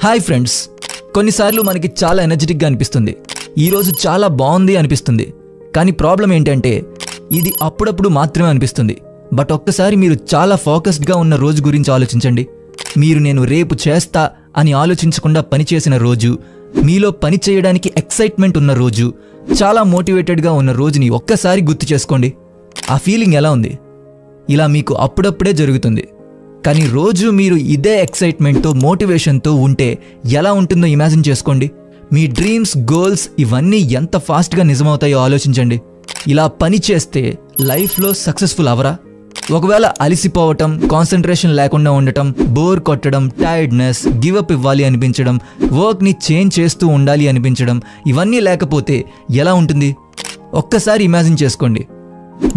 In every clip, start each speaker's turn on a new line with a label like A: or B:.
A: Hi friends, కొన్నిసార్లు మనకి చాలా ఎనర్జెటిక్గా అనిపిస్తుంది. ఈరోజు చాలా బాగుంది అనిపిస్తుంది. కానీ ప్రాబ్లం ఏంటంటే ఇది అప్పుడప్పుడు మాత్రమే అనిపిస్తుంది. బట్ ఒక్కసారి మీరు చాలా ఫోకస్డ్గా ఉన్న రోజు గురించి ఆలోచించండి. మీరు నేను రేపు చేస్తా అని ఆలోచించకుండా పనిచేసిన రోజు, మీలో పని చేయడానికి ఎక్సైట్మెంట్ ఉన్న రోజు, చాలా మోటివేటెడ్గా ఉన్న రోజుని ఒక్కసారి గుర్తు చేసుకోండి. ఆ ఫీలింగ్ ఎలా ఉంది? ఇలా మీకు అప్పుడప్పుడే జరుగుతుంది. కానీ రోజు మీరు ఇదే ఎక్సైట్మెంట్తో మోటివేషన్తో ఉంటే ఎలా ఉంటుందో ఇమాజిన్ చేసుకోండి. మీ డ్రీమ్స్, గోల్స్ ఇవన్నీ ఎంత ఫాస్ట్గా నిజమవుతాయో ఆలోచించండి. ఇలా పని చేస్తే లైఫ్లో సక్సెస్ఫుల్ అవరా? ఒకవేళ అలసిపోవటం, కాన్సన్ట్రేషన్ లేకుండా ఉండటం, బోర్ కొట్టడం, టైర్డ్నెస్, గివప్ ఇవ్వాలి అనిపించడం, వర్క్ని చేంజ్ చేస్తూ ఉండాలి అనిపించడం ఇవన్నీ లేకపోతే ఎలా ఉంటుంది? ఒక్కసారి ఇమాజిన్ చేసుకోండి.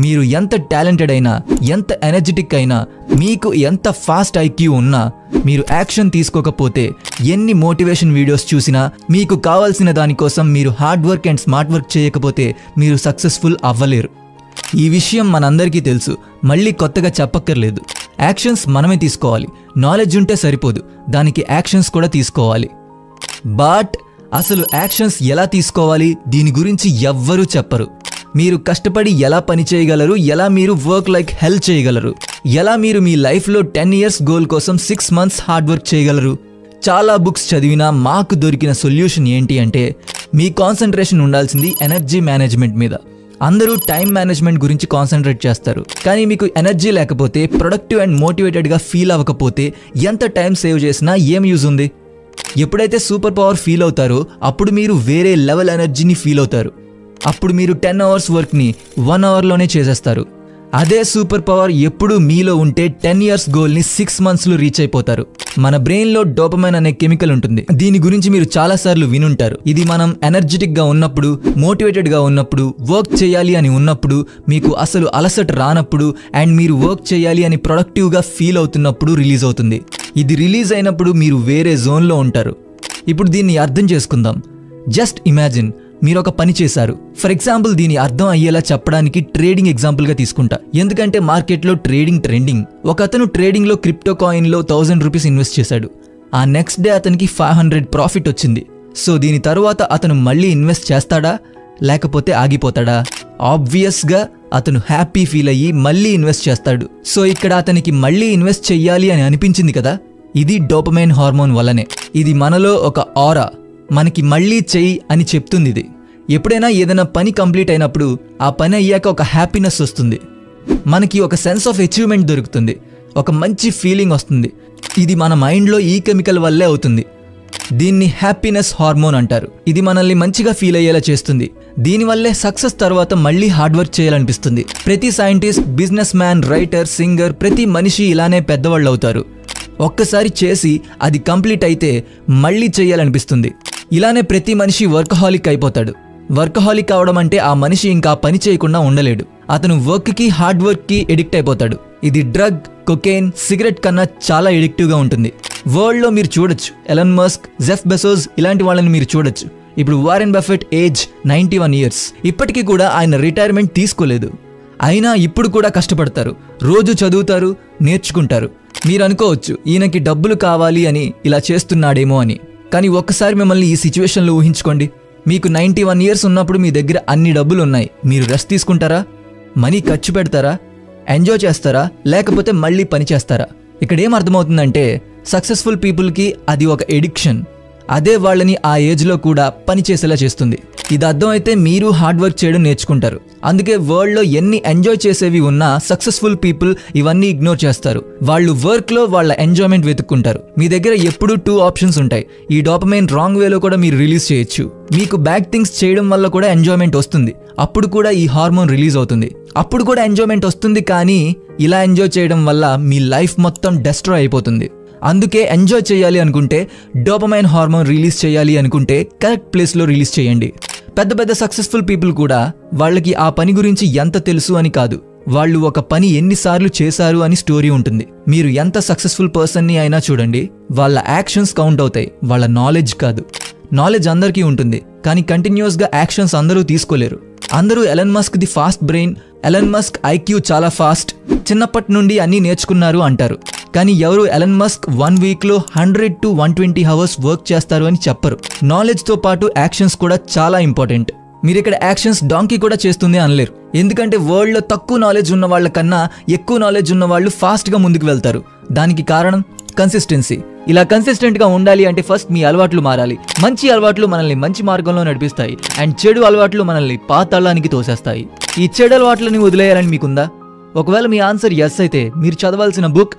A: మీరు ఎంత టాలెంటెడ్ అయినా, ఎంత ఎనర్జెటిక్ అయినా, మీకు ఎంత ఫాస్ట్ ఐక్యూ ఉన్నా, మీరు యాక్షన్ తీసుకోకపోతే, ఎన్ని మోటివేషన్ వీడియోస్ చూసినా, మీకు కావాల్సిన దానికోసం మీరు hard work and smart work చేయకపోతే మీరు సక్సెస్ఫుల్ అవ్వలేరు. ఈ విషయం మనందరికీ తెలుసు, మళ్ళీ కొత్తగా చెప్పక్కర్లేదు. యాక్షన్స్ మనమే తీసుకోవాలి. నాలెడ్జ్ ఉంటే సరిపోదు, దానికి యాక్షన్స్ కూడా తీసుకోవాలి. బట్ అసలు యాక్షన్స్ ఎలా తీసుకోవాలి, దీని గురించి ఎవ్వరూ చెప్పరు. మీరు కష్టపడి ఎలా పని చేయగలరు, ఎలా మీరు వర్క్ లైక్ హెల్ చేయగలరు, ఎలా మీరు మీ లైఫ్లో 10 years గోల్ కోసం 6 months హార్డ్ వర్క్ చేయగలరు. చాలా బుక్స్ చదివినా మాకు దొరికిన సొల్యూషన్ ఏంటి అంటే, మీ కాన్సన్ట్రేషన్ ఉండాల్సింది ఎనర్జీ మేనేజ్మెంట్ మీద. అందరూ టైం మేనేజ్మెంట్ గురించి కాన్సన్ట్రేట్ చేస్తారు. కానీ మీకు ఎనర్జీ లేకపోతే, ప్రొడక్టివ్ అండ్ మోటివేటెడ్గా ఫీల్ అవ్వకపోతే ఎంత టైం సేవ్ చేసినా ఏం యూజ్ ఉంది? ఎప్పుడైతే సూపర్ పవర్ ఫీల్ అవుతారో అప్పుడు మీరు వేరే లెవెల్ ఎనర్జీని ఫీల్ అవుతారు. అప్పుడు మీరు 10 hours వర్క్ని 1 hourలోనే చేసేస్తారు. అదే సూపర్ పవర్ ఎప్పుడు మీలో ఉంటే 10 years గోల్ని 6 monthsలో రీచ్ అయిపోతారు. మన బ్రెయిన్లో డోపమైన్ అనే కెమికల్ ఉంటుంది. దీని గురించి మీరు చాలాసార్లు వినుంటారు. ఇది మనం ఎనర్జెటిక్గా ఉన్నప్పుడు, మోటివేటెడ్గా ఉన్నప్పుడు, వర్క్ చేయాలి అని ఉన్నప్పుడు, మీకు అసలు అలసట రానప్పుడు అండ్ మీరు వర్క్ చేయాలి అని ప్రొడక్టివ్గా ఫీల్ అవుతున్నప్పుడు రిలీజ్ అవుతుంది. ఇది రిలీజ్ అయినప్పుడు మీరు వేరే జోన్లో ఉంటారు. ఇప్పుడు దీన్ని అర్థం చేసుకుందాం. జస్ట్ ఇమాజిన్, మీరు ఒక పని చేశారు. ఫర్ ఎగ్జాంపుల్, దీని అర్థం అయ్యేలా చెప్పడానికి ట్రేడింగ్ ఎగ్జాంపుల్గా తీసుకుంటా. ఎందుకంటే మార్కెట్లో ట్రేడింగ్ ట్రెండింగ్. ఒక అతను ట్రేడింగ్లో క్రిప్టో కాయిన్లో 1000 rupees ఇన్వెస్ట్ చేశాడు. ఆ నెక్స్ట్ డే అతనికి 500 ప్రాఫిట్ వచ్చింది. సో దీని తరువాత అతను మళ్ళీ ఇన్వెస్ట్ చేస్తాడా, లేకపోతే ఆగిపోతాడా? ఆబ్వియస్గా అతను హ్యాపీ ఫీల్ అయ్యి మళ్ళీ ఇన్వెస్ట్ చేస్తాడు. సో ఇక్కడ అతనికి మళ్ళీ ఇన్వెస్ట్ చెయ్యాలి అని అనిపించింది కదా. ఇది డోపమైన్ హార్మోన్ వల్లనే. ఇది మనలో ఒక ఆరా, మనకి మళ్ళీ చెయ్యి అని చెప్తుంది. ఇది ఎప్పుడైనా ఏదైనా పని కంప్లీట్ అయినప్పుడు ఆ పని అయ్యాక ఒక హ్యాపీనెస్ వస్తుంది. మనకి ఒక సెన్స్ ఆఫ్ అచీవ్మెంట్ దొరుకుతుంది, ఒక మంచి ఫీలింగ్ వస్తుంది. ఇది మన మైండ్లో ఈ కెమికల్ వల్లే అవుతుంది. దీన్ని హ్యాపీనెస్ హార్మోన్ అంటారు. ఇది మనల్ని మంచిగా ఫీల్ అయ్యేలా చేస్తుంది. దీనివల్లే సక్సెస్ తర్వాత మళ్ళీ హార్డ్ వర్క్ చేయాలనిపిస్తుంది. ప్రతి scientist, business man, writer, singer, ప్రతి మనిషి ఇలానే పెద్దవాళ్ళు అవుతారు. ఒక్కసారి చేసి అది కంప్లీట్ అయితే మళ్ళీ చేయాలనిపిస్తుంది. ఇలానే ప్రతి మనిషి వర్కహాలిక్ అయిపోతాడు. వర్కహాలిక్ అవడం అంటే ఆ మనిషి ఇంకా పని చేయకుండా ఉండలేడు. అతను వర్క్కి, హార్డ్ వర్క్కి ఎడిక్ట్ అయిపోతాడు. ఇది డ్రగ్, కొకేన్, సిగరెట్ కన్నా చాలా ఎడిక్టివ్గా ఉంటుంది. వరల్డ్లో మీరు చూడొచ్చు, ఎలన్ మస్క్, జెఫ్ బెజోస్ ఇలాంటి వాళ్ళని మీరు చూడొచ్చు. ఇప్పుడు వారెన్ బఫెట్ ఏజ్ 91 years. ఇప్పటికీ కూడా ఆయన రిటైర్మెంట్ తీసుకోలేదు. అయినా ఇప్పుడు కూడా కష్టపడతారు. రోజు చదువుతారు, నేర్చుకుంటారు. మీరు అనుకోవచ్చు, ఈయనకి డబ్బులు కావాలి అని ఇలా చేస్తున్నాడేమో అని. కానీ ఒక్కసారి మిమ్మల్ని ఈ సిచ్యువేషన్లో ఊహించుకోండి. మీకు 91 years ఉన్నప్పుడు మీ దగ్గర అన్ని డబ్బులు ఉన్నాయి. మీరు రెస్ట్ తీసుకుంటారా? మనీ ఖర్చు పెడతారా? ఎంజాయ్ చేస్తారా? లేకపోతే మళ్ళీ పని చేస్తారా? ఇక్కడ ఏం అర్థమవుతుందంటే, సక్సెస్ఫుల్ పీపుల్కి అది ఒక ఎడిక్షన్. అదే వాళ్ళని ఆ ఏజ్లో కూడా పని చేసేలా చేస్తుంది. ఇది అర్థమైతే మీరు హార్డ్ వర్క్ చేయడం నేర్చుకుంటారు. అందుకే వరల్డ్లో ఎన్ని ఎంజాయ్ చేసేవి ఉన్నా సక్సెస్ఫుల్ పీపుల్ ఇవన్నీ ఇగ్నోర్ చేస్తారు. వాళ్ళు వర్క్లో వాళ్ళ ఎంజాయ్మెంట్ వెతుక్కుంటారు. మీ దగ్గర ఎప్పుడూ 2 options ఉంటాయి. ఈ డోపమైన్ రాంగ్ వేలో కూడా మీరు రిలీజ్ చేయొచ్చు. మీకు బ్యాడ్ థింగ్స్ చేయడం వల్ల కూడా ఎంజాయ్మెంట్ వస్తుంది. అప్పుడు కూడా ఈ హార్మోన్ రిలీజ్ అవుతుంది. అప్పుడు కూడా ఎంజాయ్మెంట్ వస్తుంది. కానీ ఇలా ఎంజాయ్ చేయడం వల్ల మీ లైఫ్ మొత్తం డెస్ట్రాయ్ అయిపోతుంది. అందుకే ఎంజాయ్ చేయాలి అనుకుంటే, డోపమైన్ హార్మోన్ రిలీజ్ చేయాలి అనుకుంటే కరెక్ట్ ప్లేస్లో రిలీజ్ చేయండి. పెద్ద పెద్ద సక్సెస్ఫుల్ పీపుల్ కూడా వాళ్ళకి ఆ పని గురించి ఎంత తెలుసు అని కాదు, వాళ్ళు ఒక పని ఎన్నిసార్లు చేశారు అని స్టోరీ ఉంటుంది. మీరు ఎంత సక్సెస్ఫుల్ పర్సన్ని అయినా చూడండి, వాళ్ళ యాక్షన్స్ కౌంట్ అవుతాయి, వాళ్ళ నాలెడ్జ్ కాదు. నాలెడ్జ్ అందరికీ ఉంటుంది, కానీ కంటిన్యూస్గా యాక్షన్స్ అందరూ తీసుకోలేరు. అందరూ Elon Musk the fast brain, Elon Musk IQ చాలా ఫాస్ట్, చిన్నప్పటి నుండి అన్నీ నేర్చుకున్నారు అంటారు. కానీ ఎవరు ఎలన్ మస్క్ 1 వీక్లో 100 to 120 hours వర్క్ చేస్తారు అని చెప్పరు. నాలెడ్జ్తో పాటు యాక్షన్స్ కూడా చాలా ఇంపార్టెంట్. మీరు ఇక్కడ యాక్షన్స్ డాంకీ కూడా చేస్తుంది అనలేరు. ఎందుకంటే వరల్డ్లో తక్కువ నాలెడ్జ్ ఉన్న వాళ్ళ కన్నా ఎక్కువ నాలెడ్జ్ ఉన్న వాళ్ళు ఫాస్ట్గా ముందుకు వెళ్తారు. దానికి కారణం కన్సిస్టెన్సీ. ఇలా కన్సిస్టెంట్గా ఉండాలి అంటే ఫస్ట్ మీ అలవాట్లు మారాలి. మంచి అలవాట్లు మనల్ని మంచి మార్గంలో నడిపిస్తాయి అండ్ చెడు అలవాట్లు మనల్ని పాతాళానికి తోసేస్తాయి. ఈ చెడు అలవాట్లని వదిలేయాలని మీకుందా? ఒకవేళ మీ ఆన్సర్ ఎస్ అయితే మీరు చదవాల్సిన బుక్